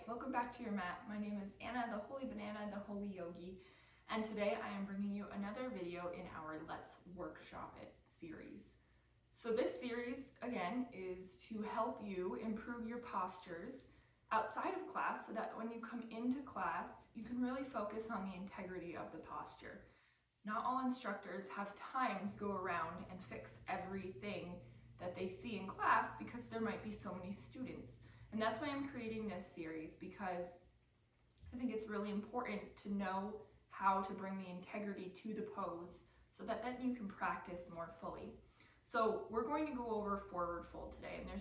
welcome back to your mat. My name is Anna, the Holy Banana, the Holy Yogi, and today I am bringing you another video in our Let's Workshop It series. So this series, again, is to help you improve your postures outside of class so that when you come into class, you can really focus on the integrity of the posture. Not all instructors have time to go around and fix everything that they see in class because there might be so many students. And that's why I'm creating this series, because I think it's really important to know how to bring the integrity to the pose so that then you can practice more fully. So we're going to go over forward fold today, and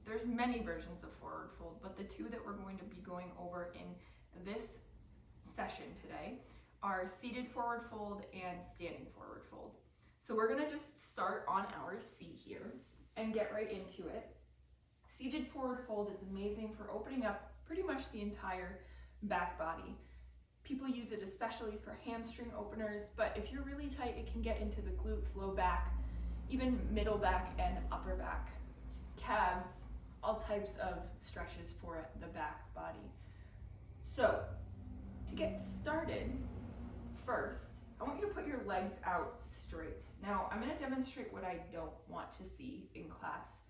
there's many versions of forward fold, but the two that we're going to be going over in this session today are seated forward fold and standing forward fold. So we're going to just start on our seat here and get right into it. Seated forward fold is amazing for opening up pretty much the entire back body. People use it especially for hamstring openers, but if you're really tight, it can get into the glutes, low back, even middle back and upper back, calves, all types of stretches for the back body. So to get started, first, I want you to put your legs out straight. Now, I'm going to demonstrate what I don't want to see in class.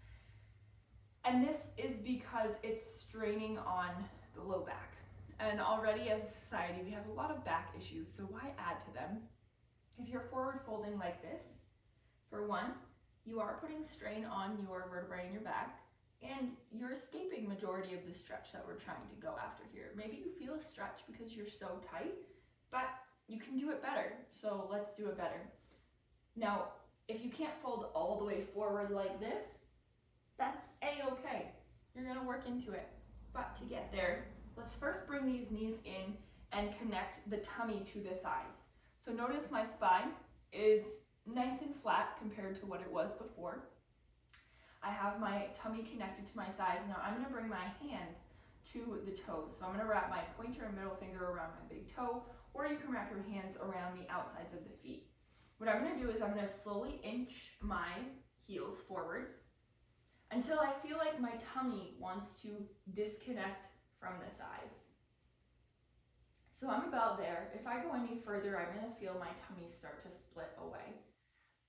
And this is because it's straining on the low back. And already as a society, we have a lot of back issues, so why add to them? If you're forward folding like this, for one, you are putting strain on your vertebrae in your back, and you're escaping majority of the stretch that we're trying to go after here. Maybe you feel a stretch because you're so tight, but you can do it better, so let's do it better. Now, if you can't fold all the way forward like this, that's a-okay. You're gonna work into it. But to get there, let's first bring these knees in and connect the tummy to the thighs. So notice my spine is nice and flat compared to what it was before. I have my tummy connected to my thighs. Now I'm gonna bring my hands to the toes. So I'm gonna wrap my pointer and middle finger around my big toe, or you can wrap your hands around the outsides of the feet. What I'm gonna do is I'm gonna slowly inch my heels forward until I feel like my tummy wants to disconnect from the thighs. So I'm about there. If I go any further, I'm gonna feel my tummy start to split away.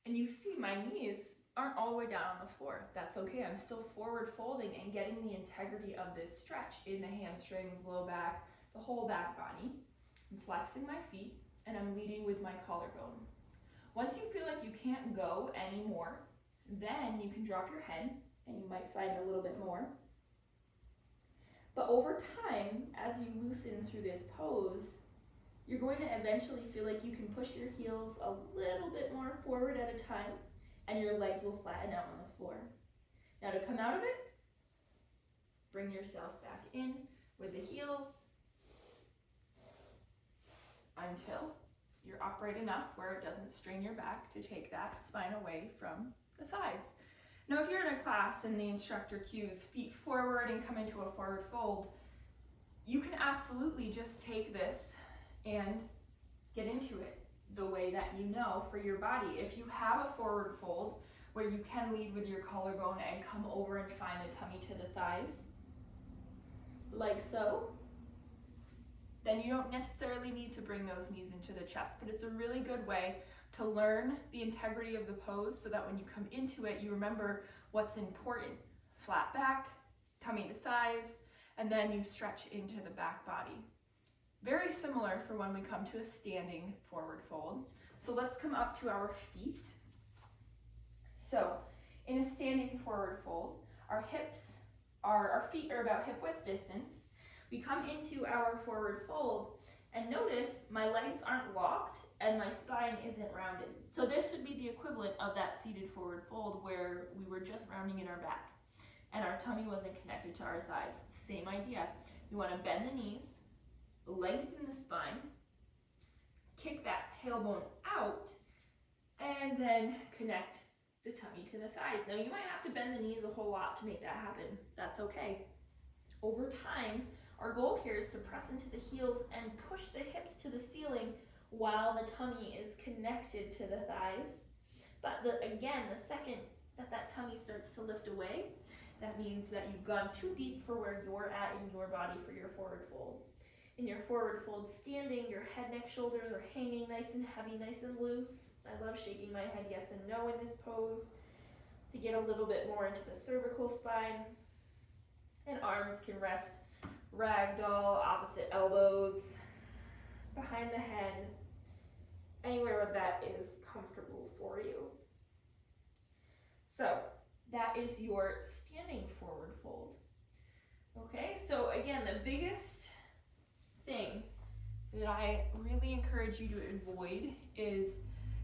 And you see my knees aren't all the way down on the floor. That's okay, I'm still forward folding and getting the integrity of this stretch in the hamstrings, low back, the whole back body. I'm flexing my feet and I'm leading with my collarbone. Once you feel like you can't go anymore, then you can drop your head and you might find a little bit more. But over time, as you loosen through this pose, you're going to eventually feel like you can push your heels a little bit more forward at a time, and your legs will flatten out on the floor. Now to come out of it, bring yourself back in with the heels until you're upright enough where it doesn't strain your back to take that spine away from the thighs. Now, if you're in a class and the instructor cues feet forward and come into a forward fold, you can absolutely just take this and get into it the way that you know for your body. If you have a forward fold where you can lead with your collarbone and come over and find the tummy to the thighs, like so, then you don't necessarily need to bring those knees into the chest, but it's a really good way to learn the integrity of the pose so that when you come into it, you remember what's important. Flat back, tummy to thighs, and then you stretch into the back body. Very similar for when we come to a standing forward fold. So let's come up to our feet. So in a standing forward fold, our feet are about hip width distance. We come into our forward fold, and notice my legs aren't locked and my spine isn't rounded. So this would be the equivalent of that seated forward fold where we were just rounding in our back and our tummy wasn't connected to our thighs. Same idea. You want to bend the knees, lengthen the spine, kick that tailbone out, and then connect the tummy to the thighs. Now you might have to bend the knees a whole lot to make that happen. That's okay. Over time, our goal here is to press into the heels and push the hips to the ceiling while the tummy is connected to the thighs. But again, the second that tummy starts to lift away, That means that you've gone too deep for where you're at in your body for your forward fold. In your forward fold standing, your head, neck, shoulders are hanging nice and heavy, nice and loose. I love shaking my head yes and no in this pose to get a little bit more into the cervical spine. And arms can rest ragdoll, opposite elbows, behind the head, anywhere where that is comfortable for you. So that is your standing forward fold. Okay, so again, the biggest thing that I really encourage you to avoid is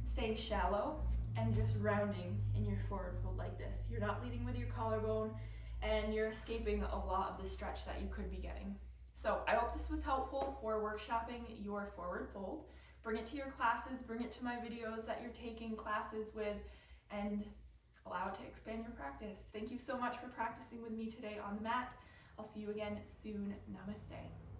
staying shallow and just rounding in your forward fold like this. You're not leading with your collarbone and you're escaping a lot of the stretch that you could be getting. So I hope this was helpful for workshopping your forward fold. Bring it to your classes, bring it to my videos that you're taking classes with, and allow it to expand your practice. Thank you so much for practicing with me today on the mat. I'll see you again soon. Namaste.